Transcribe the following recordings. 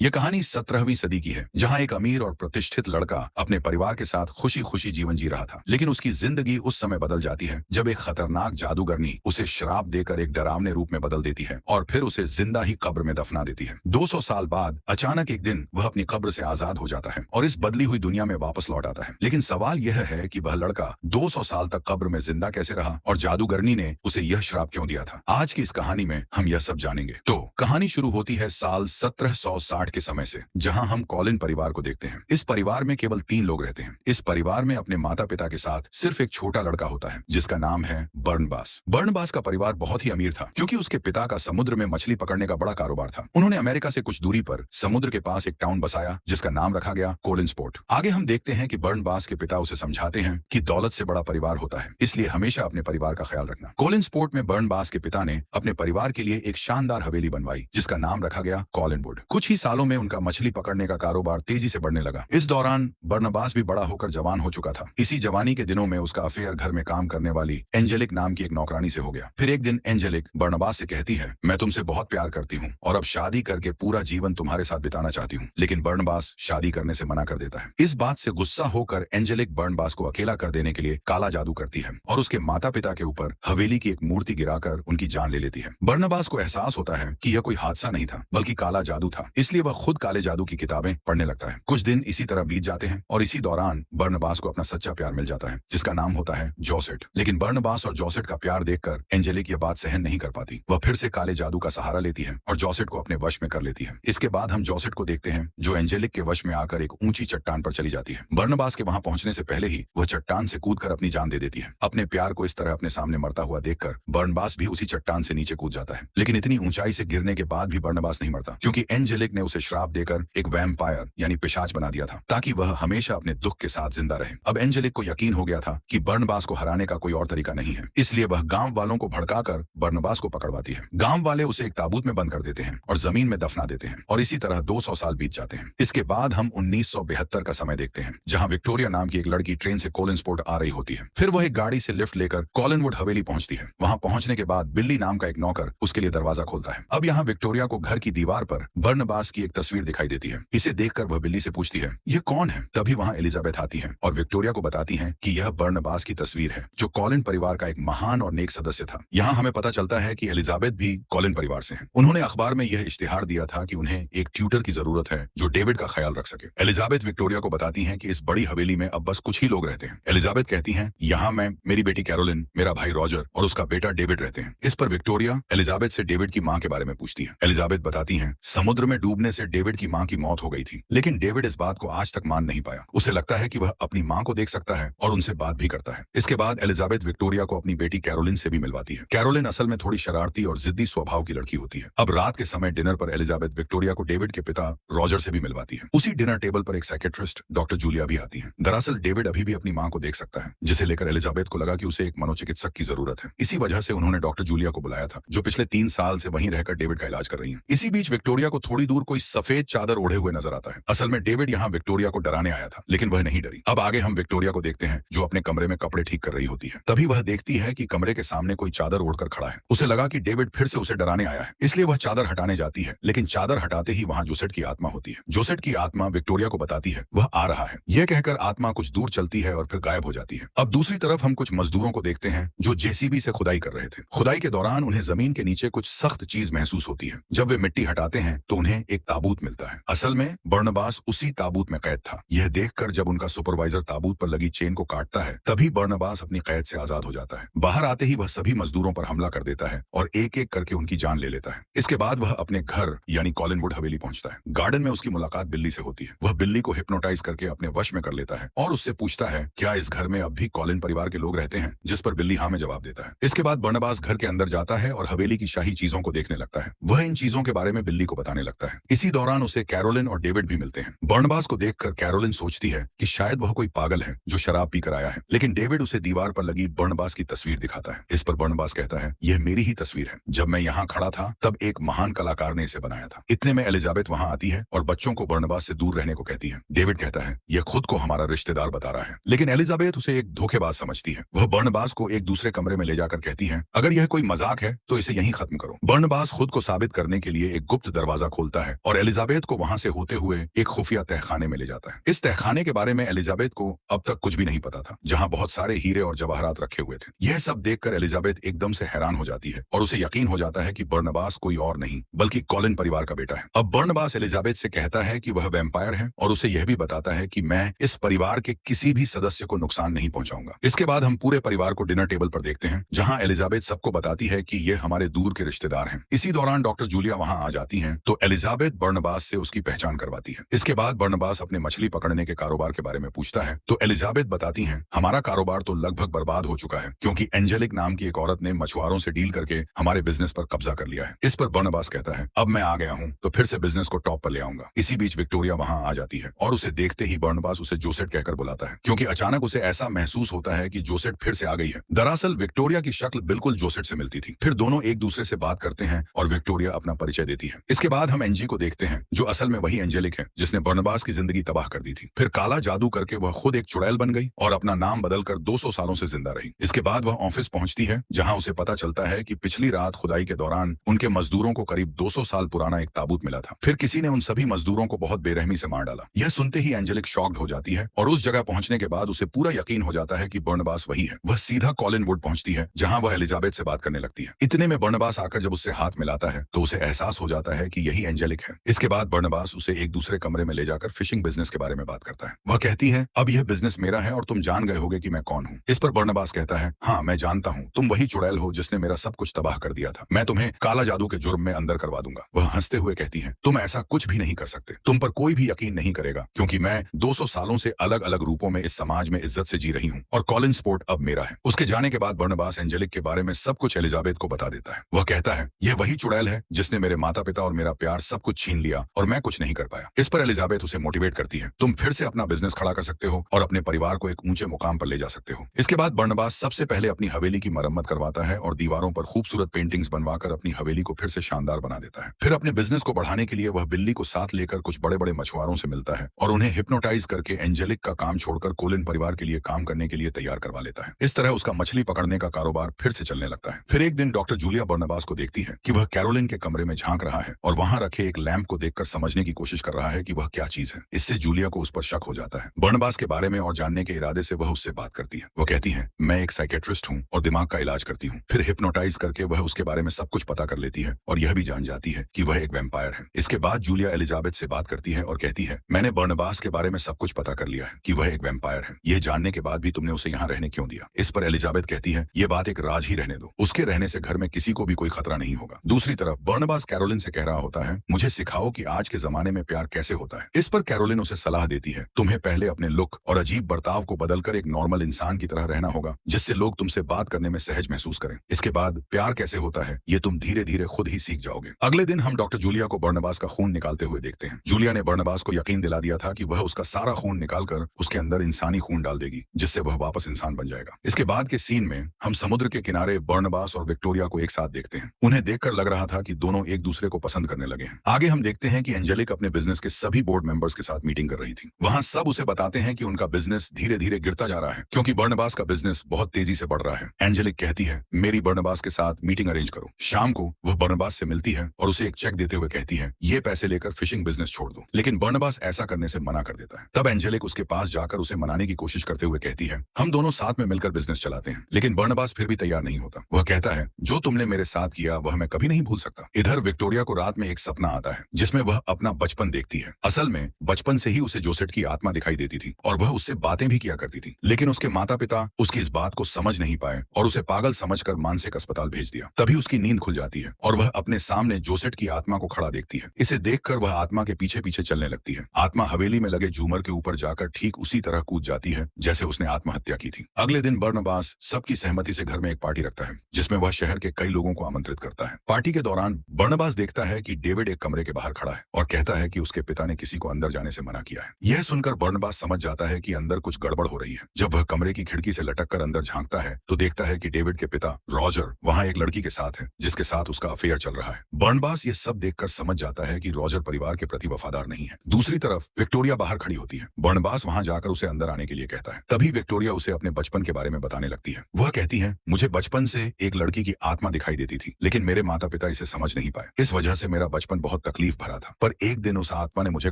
यह कहानी 17वीं सदी की है, जहां एक अमीर और प्रतिष्ठित लड़का अपने परिवार के साथ खुशी खुशी जीवन जी रहा था। लेकिन उसकी जिंदगी उस समय बदल जाती है जब एक खतरनाक जादूगरनी उसे श्राप देकर एक डरावने रूप में बदल देती है और फिर उसे जिंदा ही कब्र में दफना देती है। 200 साल बाद अचानक एक दिन वह अपनी कब्र से आजाद हो जाता है और इस बदली हुई दुनिया में वापस लौट आता है। लेकिन सवाल यह है कि वह लड़का 200 साल तक कब्र में जिंदा कैसे रहा और जादूगरनी ने उसे यह श्राप क्यों दिया था। आज की इस कहानी में हम यह सब जानेंगे। तो कहानी शुरू होती है साल 1760 के समय से, जहां हम कॉलिन परिवार को देखते हैं। इस परिवार में केवल 3 लोग रहते हैं। इस परिवार में अपने माता पिता के साथ सिर्फ एक छोटा लड़का होता है जिसका नाम है बर्नबास। बर्नबास का परिवार बहुत ही अमीर था क्योंकि उसके पिता का समुद्र में मछली पकड़ने का बड़ा कारोबार था। उन्होंने अमेरिका से कुछ दूरी पर समुद्र के पास एक टाउन बसाया जिसका नाम रखा गया कोलिन्सपोर्ट। आगे हम देखते हैं कि बर्नबास के पिता उसे समझाते हैं कि दौलत से बड़ा परिवार होता है, इसलिए हमेशा अपने परिवार का ख्याल रखना। कोलिन्सपोर्ट में बर्नबास के पिता ने अपने परिवार के लिए एक शानदार हवेली बनवाई जिसका नाम रखा गया कॉलिनवुड। कुछ ही सालों में उनका मछली पकड़ने का कारोबार तेजी से बढ़ने लगा। इस दौरान बर्नबास भी बड़ा होकर जवान हो चुका था। इसी जवानी के दिनों में उसका अफेयर घर में काम करने वाली एंजेलिक नाम की एक नौकरानी से हो गया। फिर एक दिन एंजेलिक बर्नबास से कहती है, मैं तुमसे बहुत प्यार करती हूँ और अब शादी करके पूरा जीवन तुम्हारे साथ बिताना चाहती हूँ। लेकिन बर्नबास शादी करने से मना कर देता है। इस बात से गुस्सा होकर एंजेलिक बर्नबास को अकेला कर देने के लिए काला जादू करती है और उसके माता पिता के ऊपर हवेली की एक मूर्ति गिराकर उनकी जान ले लेती है। बर्नबास को एहसास होता है कि यह कोई हादसा नहीं था बल्कि काला जादू था, इसलिए वह खुद काले जादू की किताबें पढ़ने लगता है। कुछ दिन इसी तरह बीत जाते हैं और इसी दौरान बर्नबास को अपना सच्चा प्यार मिल जाता है जिसका नाम होता है जोसेट। लेकिन बर्नबास और जोसेट का प्यार देखकर एंजेलिक यह बात सहन नहीं कर पाती। वह फिर से काले जादू का सहारा लेती है और जोसेट को अपने वश में कर लेती है। इसके बाद हम जोसेट को देखते हैं जो एंजेलिक के वश में आकर एक ऊंची चट्टान पर चली जाती है। बर्नबास के वहां पहुंचने से पहले ही वह चट्टान से कूदकर अपनी जान दे देती है। अपने प्यार को इस तरह अपने सामने मरता हुआ देखकर बर्नबास भी उसी चट्टान से नीचे कूद जाता है। लेकिन इतनी ऊंचाई से गिरने के बाद भी बर्नबास नहीं मरता क्योंकि एंजेलिक ने उसे श्राप देकर एक वैम्पायर यानी पिशाच बना दिया था ताकि वह हमेशा अपने दुख के साथ जिंदा रहे। अब एंजेलिक को यकीन हो गया था कि बर्नबास को हराने का कोई और तरीका नहीं है, इसलिए वह गांव वालों को भड़काकर बर्नबास को पकड़वाती है। गांव वाले उसे एक ताबूत में बंद कर देते हैं और जमीन में दफना देते हैं और इसी तरह 200 साल बीत जाते हैं। इसके बाद हम 1972 का समय देखते हैं जहां विक्टोरिया नाम की एक लड़की ट्रेन से कोलिन्सपोर्ट आ रही होती है। फिर वह एक गाड़ी से लिफ्ट लेकर कॉलिनवुड हवेली पहुंचती है। वहां पहुंचने के बाद बिल्ली नाम का एक नौकर उसके लिए दरवाजा खोलता है। अब यहाँ विक्टोरिया को घर की दीवार पर बर्नबास की एक तस्वीर दिखाई देती है। इसे देखकर वह बिल्ली से पूछती है, यह कौन है? तभी वहां एलिजाबेथ आती है और विक्टोरिया को बताती है कि यह बर्नबास की तस्वीर है जो कॉलिन परिवार का एक महान और नेक सदस्य था। यहाँ हमें पता चलता है कि एलिजाबेथ भी कॉलिन परिवार से हैं। उन्होंने अखबार में यह इश्तिहार दिया था कि उन्हें एक ट्यूटर की जरूरत है जो डेविड का ख्याल रख सके। एलिजाबेथ विक्टोरिया को बताती है कि इस बड़ी हवेली में अब बस कुछ ही लोग रहते हैं। एलिजाबेथ कहती है, यहाँ मैं, मेरी बेटी कैरोलिन, मेरा भाई रॉजर और उसका बेटा डेविड रहते हैं। इस पर विक्टोरिया एलिजाबेथ से डेविड की माँ के बारे में पूछती है। एलिजाबेथ बताती है, समुद्र में डूबने से डेविड की माँ की मौत हो गई थी, लेकिन डेविड इस बात को आज तक मान नहीं पाया। उसे लगता है कि वह अपनी माँ को देख सकता है और उनसे बात भी करता है। इसके बाद एलिजाबेथ विक्टोरिया को अपनी बेटी कैरोलिन से भी मिलवाती है। कैरोलिन असल में थोड़ी शरारती और जिद्दी स्वभाव की लड़की होती है। अब रात के समय डिनर पर एलिजाबेथ विक्टोरिया को डेविड के पिता रॉजर से भी मिलवाती है। उसी डिनर टेबल पर एक साइकेट्रिस्ट डॉक्टर जूलिया भी आती है। दरअसल डेविड अभी भी अपनी माँ को देख सकता है, जिसे लेकर एलिजाबेथ को लगा कि उसे एक मनोचिकित्सक की जरूरत है। इसी वजह से उन्होंने डॉक्टर जूलिया को बुलाया था जो पिछले 3 साल से वहीं रहकर डेविड का इलाज कर रही है। इसी बीच विक्टोरिया को थोड़ी दूर कोई सफेद चादर ओढ़े हुए नजर आता है। असल में डेविड यहाँ विक्टोरिया को डराने आया था, लेकिन वह नहीं डरी। अब आगे हम विक्टोरिया को देखते हैं जो अपने कमरे में कपड़े ठीक कर रही होती है। तभी वह देखती है कि कमरे के सामने कोई चादर ओढ़कर खड़ा है। उसे लगा कि डेविड फिर से उसे डराने आया है, इसलिए वह चादर हटाने जाती है। लेकिन चादर हटाते ही वहां जोसेट की आत्मा होती है। जोसेट की आत्मा विक्टोरिया को बताती है वह आ रहा है। यह कहकर आत्मा कुछ दूर चलती है और फिर गायब हो जाती है। अब दूसरी तरफ हम कुछ मजदूरों को देखते हैं जो जेसीबी से खुदाई कर रहे थे। खुदाई के दौरान उन्हें जमीन के नीचे कुछ सख्त चीज महसूस होती है। जब वे मिट्टी हटाते हैं तो उन्हें एक ताबूत मिलता है। असल में बर्नबास उसी ताबूत में कैद था। यह देखकर जब उनका सुपरवाइजर ताबूत पर लगी चेन को काटता है तभी बर्नबास अपनी कैद से आजाद हो जाता है। बाहर आते ही वह सभी मजदूरों पर हमला कर देता है और एक एक करके उनकी जान ले लेता है। इसके बाद वह अपने घर यानी कॉलिनवुड हवेली पहुंचता है। गार्डन में उसकी मुलाकात बिल्ली से होती है। वह बिल्ली को हिप्नोटाइज करके अपने वश में कर लेता है और उससे पूछता है, क्या इस घर में अब भी कॉलिन परिवार के लोग रहते हैं? जिस पर बिल्ली हाँ में जवाब देता है। इसके बाद बर्नबास घर के अंदर जाता है और हवेली की शाही चीजों को देखने लगता है। वह इन चीजों के बारे में बिल्ली को बताने लगता है। इसी दौरान उसे कैरोलिन और डेविड भी मिलते हैं। बर्नबास को देखकर कैरोलिन सोचती है कि शायद वह कोई पागल है जो शराब पीकर आया है, लेकिन डेविड उसे दीवार पर लगी बर्नबास की तस्वीर दिखाता है। इस पर बर्नबास कहता है, यह मेरी ही तस्वीर है। जब मैं यहाँ खड़ा था तब एक महान कलाकार ने इसे बनाया था। इतने में एलिजाबेथ वहां आती है और बच्चों को बर्नबास से दूर रहने को कहती है। डेविड कहता है, यह खुद को हमारा रिश्तेदार बता रहा है, लेकिन एलिजाबेथ उसे एक धोखेबाज समझती है। वह बर्नबास को एक दूसरे कमरे में ले जाकर कहती है, अगर यह कोई मजाक है तो इसे यहीं खत्म करो। बर्नबास खुद को साबित करने के लिए एक गुप्त दरवाजा खोलता है और एलिजाबेथ को वहां से होते हुए एक खुफिया तहखाने में ले जाता है। इस तहखाने के बारे में एलिजाबेथ को अब तक कुछ भी नहीं पता था, जहां बहुत सारे हीरे और जवाहरात रखे हुए थे। यह सब देखकर एलिजाबेथ एकदम से हैरान हो जाती है और उसे यकीन हो जाता है कि बर्नबास कोई और नहीं बल्कि कॉलिन परिवार का बेटा है। अब बर्नबास एलिजाबेथ से कहता है कि वह वैम्पायर है और उसे यह भी बताता है कि मैं इस परिवार के किसी भी सदस्य को नुकसान नहीं पहुंचाऊंगा। इसके बाद हम पूरे परिवार को डिनर टेबल पर देखते हैं, जहां एलिजाबेथ सबको बताती है कि ये हमारे दूर के रिश्तेदार हैं। इसी दौरान डॉक्टर जूलिया वहां आ जाती हैं, तो एलिजाबेथ बर्नबास से उसकी पहचान करवाती है। इसके बाद बर्नबास अपने मछली पकड़ने के कारोबार के बारे में पूछता है, तो एलिजाबेथ बताती हैं, हमारा कारोबार तो लगभग बर्बाद हो चुका है, क्योंकि एंजेलिक नाम की एक औरत ने मछुआरों से डील करके हमारे बिजनेस पर कब्जा कर लिया है। इस पर बर्नबास कहता है, अब मैं आ गया हूं तो फिर से बिजनेस को टॉप पर ले आऊंगा। इसी बीच विक्टोरिया वहां आ जाती है और उसे देखते ही बर्नबास उसे जोसेट कहकर बुलाता है, क्योंकि अचानक उसे ऐसा महसूस होता है कि जोसेट फिर से आ गई है। दरअसल विक्टोरिया की शक्ल बिल्कुल जोसेट से मिलती थी। फिर दोनों एक दूसरे से बात करते हैं और विक्टोरिया अपना परिचय देती है। इसके बाद हम एंजी को देखते हैं, जो असल में वही एंजेलिक है जिसने बर्नबास की जिंदगी तबाह कर दी थी। फिर काला जादू करके वह खुद एक चुड़ैल बन गई और अपना नाम बदलकर 200 सालों से जिंदा रही। इसके बाद वह ऑफिस पहुंचती है, जहां उसे पता चलता है कि पिछली रात खुदाई के दौरान उनके मजदूरों को करीब 200 साल पुराना एक ताबूत मिला था। फिर किसी ने उन सभी मजदूरों को बहुत बेरहमी से मार डाला। यह सुनते ही एंजेलिक शॉक्ड हो जाती है और उस जगह पहुंचने के बाद उसे पूरा यकीन हो जाता है कि बर्नबास वही है। वह सीधा कॉलिन वुड पहुंचती है, जहां वह एलिजाबेथ से बात करने लगती है। इतने में बर्नबास आकर जब उससे हाथ मिलाता है तो उसे एहसास हो जाता है कि यही एंजेलिक है। इसके बाद बर्नबास उसे एक दूसरे कमरे में ले जाकर फिशिंग बिजनेस के बारे में बात करता है। वह कहती है, अब यह बिजनेस मेरा है और तुम जान गए होगे कि मैं कौन हूँ। इस पर बर्नबास कहता है, हाँ मैं जानता हूँ, तुम वही चुड़ैल हो जिसने मेरा सब कुछ तबाह कर दिया था। मैं तुम्हें काला जादू के जुर्म में अंदर करवा दूंगा। वह हंसते हुए कहती है, तुम ऐसा कुछ भी नहीं कर सकते। तुम पर कोई भी यकीन नहीं करेगा, क्योंकि मैं 200 सालों से अलग अलग रूपों में इस समाज में इज्जत से जी रही हूँ और कॉलिन स्पोर्ट अब मेरा है। उसके जाने के बाद बर्नबास एंजेलिक के बारे में सब कुछ एलिजाबेथ को बता देता है। वह कहता है, यह वही चुड़ैल है जिसने मेरे माता पिता और मेरा प्यार सब कुछ छीन लिया और मैं कुछ नहीं कर पाया। इस पर एलिजाबेथ उसे मोटिवेट करती है, तुम फिर से अपना बिजनेस खड़ा कर सकते हो और अपने परिवार को एक ऊंचे मुकाम पर ले जा सकते हो। इसके बाद बर्नबास सबसे पहले अपनी हवेली की मरम्मत करवाता है और दीवारों पर खूबसूरत पेंटिंग्स बनवाकर अपनी हवेली को फिर से शानदार बना देता है। फिर अपने बिजनेस को बढ़ाने के लिए वह बिल्ली को साथ लेकर कुछ बड़े बड़े मछुआरों से मिलता है और उन्हें हिप्नोटाइज करके एंजेलिक का काम छोड़कर कोलिन परिवार के लिए काम करने के लिए तैयार करवा लेता है। इस तरह उसका मछली पकड़ने का कारोबार फिर से चलने लगता है। फिर एक दिन डॉक्टर जूलिया बर्नबास को देखती है कि वह कैरोलिन के कमरे में झांक रहा है और वहां रखे एक लैंप को देखकर समझने की कोशिश कर रहा है कि वह क्या चीज है। इससे जूलिया को उस पर शक हो जाता है। बर्नबास के बारे में और जानने के इरादे से वह उससे बात करती है। वह कहती है, मैं एक साइकेट्रिस्ट हूँ और दिमाग का इलाज करती हूँ। फिर हिप्नोटाइज करके वह उसके बारे में सब कुछ पता कर लेती है और यह भी जान जाती है कि वह एक वैम्पायर है। इसके बाद जूलिया एलिजाबेथ से बात करती है और कहती है, मैंने बर्नबास के बारे में सब कुछ पता कर लिया है कि वह एक वैम्पायर है। यह जानने के बाद भी तुमने उसे यहाँ रहने क्यों दिया? इस पर एलिजाबेथ कहती है, यह बात एक राज ही रहने दो। उसके रहने से घर में किसी को भी कोई खतरा नहीं होगा। दूसरी तरफ बर्नबास कैरोलिन से कह रहा होता है, मुझे सिखाओ कि आज के जमाने में प्यार कैसे होता है। इस पर कैरोलिन उसे सलाह देती है, तुम्हें पहले अपने लुक और अजीब बर्ताव को बदलकर एक नॉर्मल इंसान की तरह रहना होगा, जिससे लोग तुमसे बात करने में सहज महसूस करें। इसके बाद प्यार कैसे होता है ये तुम धीरे धीरे खुद ही सीख जाओगे। अगले दिन हम डॉक्टर जूलिया को बर्नबास का खून निकालते हुए देखते हैं। जूलिया ने बर्नबास को यकीन दिला दिया था कि वह उसका सारा खून निकालकर उसके अंदर इंसानी खून डाल देगी, जिससे वह वापस इंसान बन जाएगा। इसके बाद के सीन में हम समुद्र के किनारे बर्नबास और विक्टोरिया को एक साथ देखते हैं। उन्हें देखकर लग रहा था कि दोनों एक दूसरे को पसंद करने लगे हैं। आगे हम देखते हैं कि एंजेलिक अपने बिजनेस के सभी बोर्ड मेंबर्स के साथ मीटिंग कर रही थी। वहां सब उसे बताते हैं कि उनका बिजनेस धीरे धीरे गिरता जा रहा है, क्योंकि बर्नबास का बिजनेस बहुत तेजी से बढ़ रहा है। एंजेलिक कहती है, मेरी बर्नबास के साथ मीटिंग अरेंज करो। शाम को वह बर्नबास से मिलती है और उसे एक चेक देते हुए कहती है, ये पैसे लेकर फिशिंग बिजनेस छोड़ दो। लेकिन बर्नबास ऐसा करने से मना कर देता है। तब एंजेलिक उसके पास जाकर उसे मनाने की कोशिश करते हुए कहती है, हम दोनों साथ में मिलकर बिजनेस चलाते हैं। लेकिन बर्नबास फिर भी तैयार नहीं होता। वह कहता है, जो तुमने मेरे साथ किया वह मैं कभी नहीं भूल सकता। इधर विक्टोरिया को रात में एक सपना आता है, जिसमें वह अपना बचपन देखती है। असल में बचपन से ही उसे जोसेट की आत्मा दिखाई देती थी और वह उससे बातें भी किया करती थी। लेकिन उसके माता पिता उसकी इस बात को समझ नहीं पाए और उसे पागल समझकर मानसिक अस्पताल भेज दिया। तभी उसकी नींद खुल जाती है और वह अपने सामने जोसेट की आत्मा को खड़ा देखती है। इसे देखकर वह आत्मा के पीछे पीछे चलने लगती है। आत्मा हवेली में लगे झूमर के ऊपर जाकर ठीक उसी तरह कूद जाती है जैसे उसने आत्महत्या की थी। अगले दिन बर्नबास सबकी सहमति से घर में एक पार्टी रखता है, जिसमें वह शहर के कई लोगों को आमंत्रित करता है। पार्टी के दौरान बर्नबास देखता है कि डेविड एक कमरे के बाहर खड़ा है और कहता है कि उसके पिता ने किसी को अंदर जाने से मना किया है। यह सुनकर बर्नबास समझ जाता है कि अंदर कुछ गड़बड़ हो रही है। जब वह कमरे की खिड़की से लटक कर अंदर झांकता है तो देखता है कि डेविड के पिता रॉजर वहां एक लड़की के साथ है, जिसके साथ उसका अफेयर चल रहा है। बर्नबास ये सब देखकर समझ जाता है कि रॉजर परिवार के प्रति वफादार नहीं है। दूसरी तरफ विक्टोरिया बाहर खड़ी होती है। बर्नबास वहां जाकर उसे अंदर आने के लिए कहता है। तभी विक्टोरिया उसे अपने बचपन के बारे में बताने लगती है। वह कहती है, मुझे बचपन से एक लड़की की आत्मा दिखाई देती थी, लेकिन मेरे माता पिता इसे समझ नहीं पाए। इस वजह से मेरा बचपन बहुत तकलीफ तकलीफ भरा था। पर एक दिन उस आत्मा ने मुझे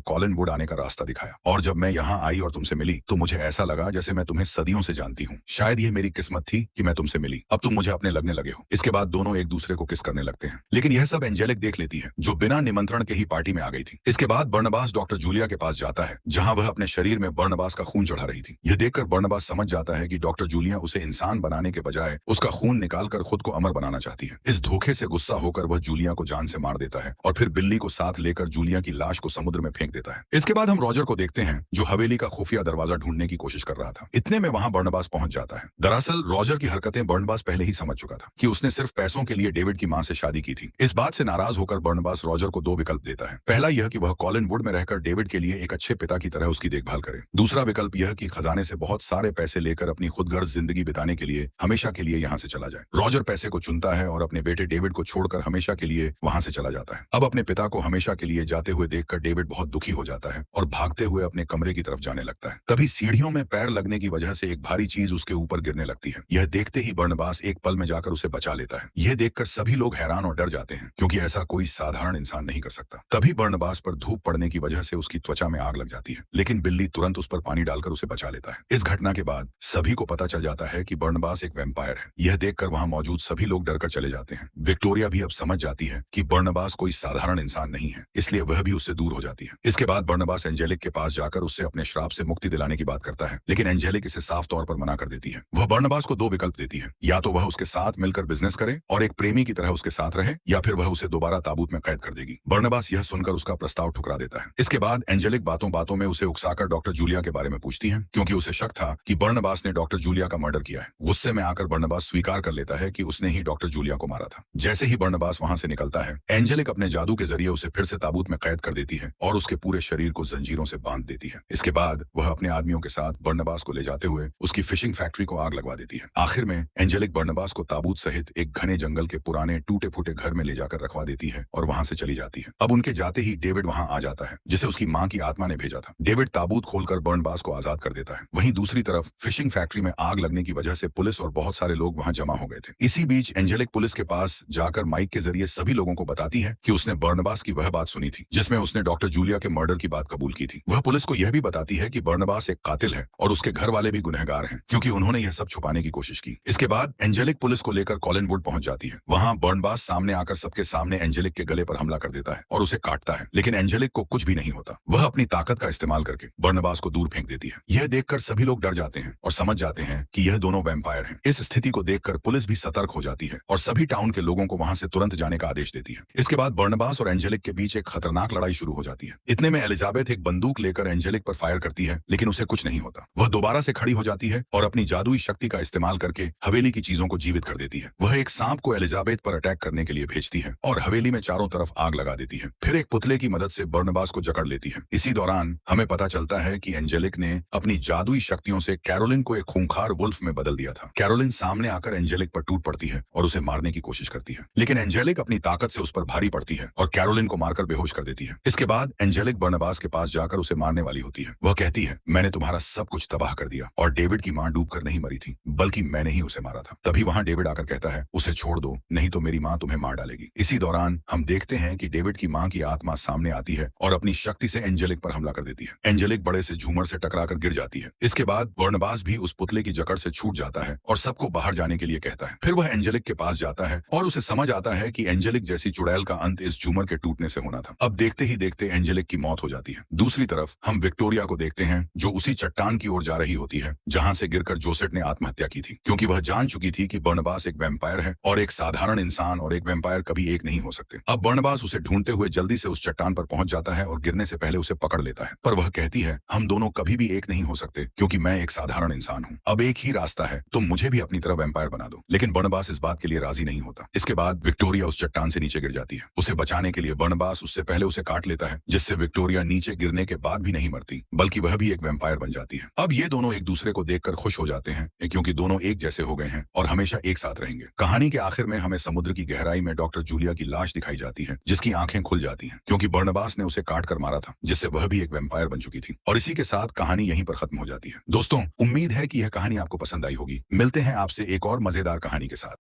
कॉलिन वुड आने का रास्ता दिखाया, और जब मैं यहाँ आई और तुमसे मिली तो मुझे ऐसा लगा जैसे मैं तुम्हें सदियों से जानती हूँ। शायद ये मेरी किस्मत थी कि मैं तुमसे मिली। अब तुम मुझे अपने लगने लगे हो। इसके बाद दोनों एक दूसरे को किस करने लगते हैं। लेकिन यह सब एंजेलिक देख लेती है, जो बिना निमंत्रण के ही पार्टी में आ गई थी। इसके बाद बर्नबास डॉक्टर जूलिया के पास जाता है, जहाँ वह अपने शरीर में बर्नबास का खून चढ़ा रही थी। यह देखकर बर्नबास समझ जाता है कि डॉक्टर जूलिया उसे इंसान बनाने के बजाय उसका खून निकालकर खुद को अमर बनाना चाहती है। इस धोखे से गुस्सा होकर वह जूलिया को जान से मार देता है और फिर बिल्ली को साथ लेकर जूलिया की लाश को समुद्र में फेंक देता है। इसके बाद हम रॉजर को देखते हैं, जो हवेली का खुफिया दरवाजा ढूंढने की कोशिश कर रहा था। इतने में वहां बर्नबास पहुंच जाता है। दरअसल रॉजर की हरकतें बर्नबास पहले ही समझ चुका था कि उसने सिर्फ पैसों के लिए डेविड की मां से शादी की थी। इस बात से नाराज होकर बर्नबास रॉजर को दो विकल्प देता है। पहला यह कि वह कॉलिन वुड में रहकर डेविड के लिए एक अच्छे पिता की तरह उसकी देखभाल करे। दूसरा विकल्प यह कि खजाने से बहुत सारे पैसे लेकर अपनी खुदगर्ज जिंदगी बिताने के लिए हमेशा के लिए यहाँ से चला जाए। रॉजर पैसे को चुनता है और अपने बेटे डेविड को छोड़कर हमेशा के लिए वहां से चला जाता है। अब अपने पिता को हमेशा के लिए जाते हुए देखकर डेविड बहुत दुखी हो जाता है और भागते हुए अपने कमरे की तरफ जाने लगता है। तभी सीढ़ियों में पैर लगने की वजह से एक भारी चीज उसके ऊपर गिरने लगती है। यह देखते ही बर्नबास एक पल में जाकर उसे बचा लेता है। यह देखकर सभी लोग हैरान और डर जाते हैं, क्योंकि ऐसा कोई साधारण इंसान नहीं कर सकता। तभी बर्नबास पर धूप पड़ने की वजह से उसकी त्वचा में आग लग जाती है, लेकिन बिल्ली तुरंत उस पर पानी डालकर उसे बचा लेता है। इस घटना के बाद सभी को पता चल जाता है कि बर्नबास एक वैम्पायर है। यह देखकर वहां मौजूद सभी लोग डरकर चले जाते हैं। विक्टोरिया भी अब समझ जाती है कि बर्नबास कोई साधारण इंसान नहीं है, इसलिए वह भी उससे दूर हो जाती है। इसके बाद बर्नबास एंजेलिक के पास जाकर उससे अपने श्राप से मुक्ति दिलाने की बात करता है, लेकिन एंजेलिक इसे साफ तौर पर मना कर देती है। वह बर्नबास को दो विकल्प देती है, या तो वह उसके साथ मिलकर बिजनेस करे और एक प्रेमी की तरह उसके साथ रहे, या फिर वह उसे दोबारा ताबूत में कैद कर देगी। बर्नबास यह सुनकर उसका प्रस्ताव ठुकरा देता है। इसके बाद एंजेलिक बातों बातों में उसे उकसाकर डॉक्टर जूलिया के बारे में पूछती है, क्योंकि उसे शक था कि बर्नबास ने डॉक्टर जूलिया का मर्डर किया है। गुस्से में आकर बर्नबास स्वीकार कर लेता है कि उसने ही डॉक्टर जूलिया को मारा था। जैसे ही बर्नबास वहां से निकलता है, एंजेलिक अपने जादू के जरिए उसे फिर से ताबूत में कैद कर देती है और उसके पूरे शरीर को जंजीरों से बांध देती है। इसके बाद वह अपने आदमियों के साथ बर्नबास को ले जाते हुए उसकी फिशिंग फैक्ट्री को आग लगवा देती है। आखिर में एंजेलिक बर्नबास को ताबूत सहित एक घने जंगल के पुराने टूटे फूटे घर में ले जाकर रखवा देती है और वहां से चली जाती है। अब उनके जाते ही डेविड वहां आ जाता है, जिसे उसकी मां की आत्मा ने भेजा था। डेविड ताबूत खोलकर बर्नबास को आजाद कर देता है। वहीं दूसरी तरफ फिशिंग फैक्ट्री में आग लगने की वजह से पुलिस और बहुत सारे लोग वहां जमा हो गए थे। इसी बीच एंजेलिक पुलिस के पास जाकर माइक के जरिए सभी लोगों को बताती है कि उसने बर्नबास की वह बात सुनी थी जिसमें उसने डॉक्टर जूलिया के मर्डर की बात कबूल की थी। वह पुलिस को यह भी बताती है कि बर्नबास एक कातिल है और उसके घर वाले भी गुनहगार हैं, क्योंकि उन्होंने यह सब छुपाने की कोशिश की। इसके बाद एंजेलिक पुलिस को लेकर कॉलिन वुड पहुंच जाती है। वहां बर्नबास सामने आकर सबके सामने एंजेलिक के गले पर हमला कर देता है और उसे काटता है, लेकिन एंजेलिक को कुछ भी नहीं होता। वह अपनी ताकत का इस्तेमाल करके बर्नबास को दूर फेंक देती है। यह देखकर सभी लोग डर जाते हैं और समझ जाते हैं कि यह दोनों वैम्पायर हैं। इस स्थिति को देखकर पुलिस भी सतर्क हो जाती है और सभी टाउन के लोगों को वहां से तुरंत जाने का आदेश देती है। इसके बाद बर्नबास और एंजेलिक के बीच एक खतरनाक लड़ाई शुरू हो जाती है। इतने में एलिजाबेथ एक बंदूक लेकर एंजेलिक पर फायर करती है, लेकिन उसे कुछ नहीं होता। वह दोबारा से खड़ी हो जाती है और अपनी जादुई शक्ति का इस्तेमाल करके हवेली की चीजों को जीवित कर देती है। वह एक सांप को एलिजाबेथ पर अटैक करने के लिए भेजती है और हवेली में चारों तरफ आग लगा देती है। फिर एक पुतले की मदद से बर्नबास को जकड़ लेती है। इसी दौरान हमें पता चलता है कि एंजेलिक ने अपनी जादुई शक्तियों से कैरोलिन को एक खूंखार वुल्फ में बदल दिया था। कैरोलिन सामने आकर एंजेलिक पर टूट पड़ती है और उसे मारने की कोशिश करती है, लेकिन एंजेलिक अपनी ताकत से उस पर भारी पड़ती है और कैरोलिन को मारकर बेहोश कर देती है। इसके बाद एंजेलिक बर्नबास के पास जाकर उसे मारने वाली होती है। वह कहती है, मैंने तुम्हारा सब कुछ तबाह कर दिया और डेविड की मां डूबकर नहीं मरी थी, बल्कि मैंने ही उसे मारा था। तभी वहां डेविड आकर कहता है, उसे छोड़ दो, नहीं तो मेरी मां तुम्हें मार डालेगी। इसी दौरान हम देखते हैं कि डेविड की मां की आत्मा सामने आती है और अपनी शक्ति से एंजेलिक पर हमला कर देती है। एंजेलिक बड़े से झूमर से टकराकर गिर जाती है। इसके बाद बर्नबास भी उस पुतले की जकड़ से छूट जाता है और सबको बाहर जाने के लिए कहता है। फिर वह एंजेलिक के पास जाता है और उसे समझ आता है कि एंजेलिक जैसी चुड़ैल का अंत इस झूमर के टूटने से होना था। अब देखते ही देखते एंजेलिक की मौत हो जाती है। दूसरी तरफ हम विक्टोरिया को देखते हैं, जो उसी चट्टान की ओर जा रही होती है जहां से गिरकर जोसेट ने आत्महत्या की थी, क्योंकि वह जान चुकी थी कि बर्नबास एक वैम्पायर है और एक साधारण इंसान और एक वैम्पायर कभी एक नहीं हो सकते। अब बर्नबास उसे ढूंढते हुए जल्दी से उस चट्टान पर पहुंच जाता है और गिरने से पहले उसे पकड़ लेता है, पर वह कहती है, हम दोनों कभी भी एक नहीं हो सकते, क्योंकि मैं एक साधारण इंसान हूँ। अब एक ही रास्ता है, तुम मुझे भी अपनी तरह वैम्पायर बना दो। लेकिन बर्नबास इस बात के लिए राजी नहीं होता। इसके बाद विक्टोरिया उस चट्टान से नीचे गिर जाती है। उसे बचाने के लिए बर्नबास उससे पहले उसे काट लेता है, जिससे विक्टोरिया नीचे गिरने के बाद भी नहीं मरती, बल्कि वह भी एक वैम्पायर बन जाती है। अब ये दोनों एक दूसरे को देखकर खुश हो जाते हैं, क्योंकि दोनों एक जैसे हो गए हैं और हमेशा एक साथ रहेंगे। कहानी के आखिर में हमें समुद्र की गहराई में डॉक्टर जूलिया की लाश दिखाई जाती है, जिसकी आंखें खुल जाती हैं, क्योंकि बर्नबास ने उसे काट कर मारा था, जिससे वह भी एक वैम्पायर बन चुकी थी। और इसी के साथ कहानी यहीं पर खत्म हो जाती है। दोस्तों, उम्मीद है कि यह कहानी आपको पसंद आई होगी। मिलते हैं आपसे एक और मजेदार कहानी के साथ।